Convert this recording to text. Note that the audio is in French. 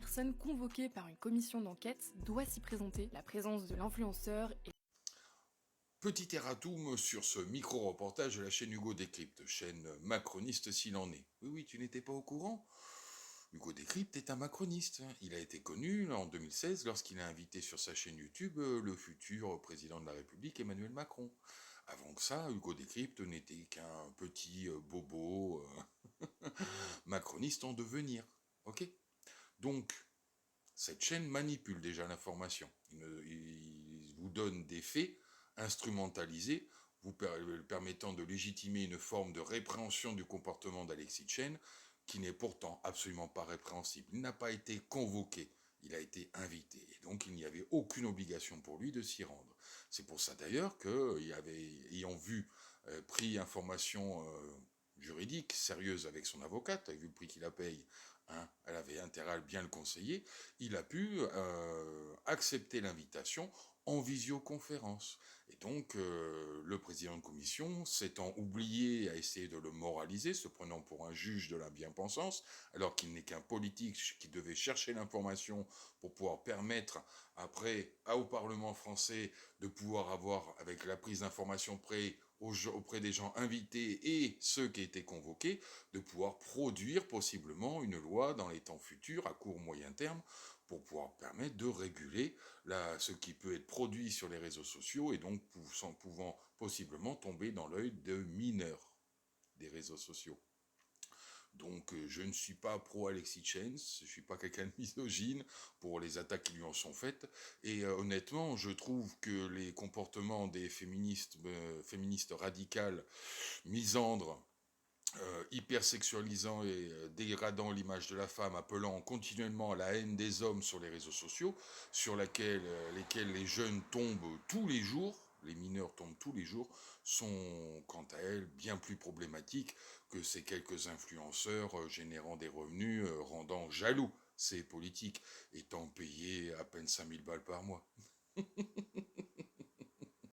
personne convoquée par une commission d'enquête doit s'y présenter. La présence de l'influenceur est... Petit erratum sur ce micro-reportage de la chaîne Hugo Décrypte, chaîne macroniste s'il en est. Oui, oui, tu n'étais pas au courant? Hugo Décrypte est un macroniste. Il a été connu en 2016 lorsqu'il a invité sur sa chaîne YouTube le futur président de la République Emmanuel Macron. Avant que ça, Hugo Décrypte n'était qu'un petit bobo macroniste en devenir. Ok? Donc, cette chaîne manipule déjà l'information. Il vous donne des faits instrumentalisés, vous permettant de légitimer une forme de répréhension du comportement d'Alexis Chen, qui n'est pourtant absolument pas répréhensible. Il n'a pas été convoqué, il a été invité. Et donc il n'y avait aucune obligation pour lui de s'y rendre. C'est pour ça d'ailleurs ayant pris information juridique sérieuse avec son avocate, vu le prix qu'il la paye, hein, elle avait intérêt à bien le conseiller, il a pu accepter l'invitation en visioconférence. Et donc, le président de commission, s'étant oublié à essayer de le moraliser, se prenant pour un juge de la bien-pensance, alors qu'il n'est qu'un politique qui devait chercher l'information pour pouvoir permettre, après, au Parlement français, de pouvoir avoir, avec la prise d'information auprès des gens invités et ceux qui étaient convoqués, de pouvoir produire possiblement une loi dans les temps futurs, à court moyen terme, pour pouvoir permettre de réguler ce qui peut être produit sur les réseaux sociaux et donc pouvant possiblement tomber dans l'œil de mineurs des réseaux sociaux. Donc je ne suis pas pro Alexis Chen, je ne suis pas quelqu'un de misogyne pour les attaques qui lui en sont faites, et honnêtement je trouve que les comportements des féministes radicales, misandres, hypersexualisant et dégradant l'image de la femme, appelant continuellement à la haine des hommes sur les réseaux sociaux, sur lesquels les jeunes tombent tous les jours, les mineurs tombent tous les jours, sont quant à elles bien plus problématiques que ces quelques influenceurs générant des revenus, rendant jaloux ces politiques, étant payés à peine 5000 balles par mois.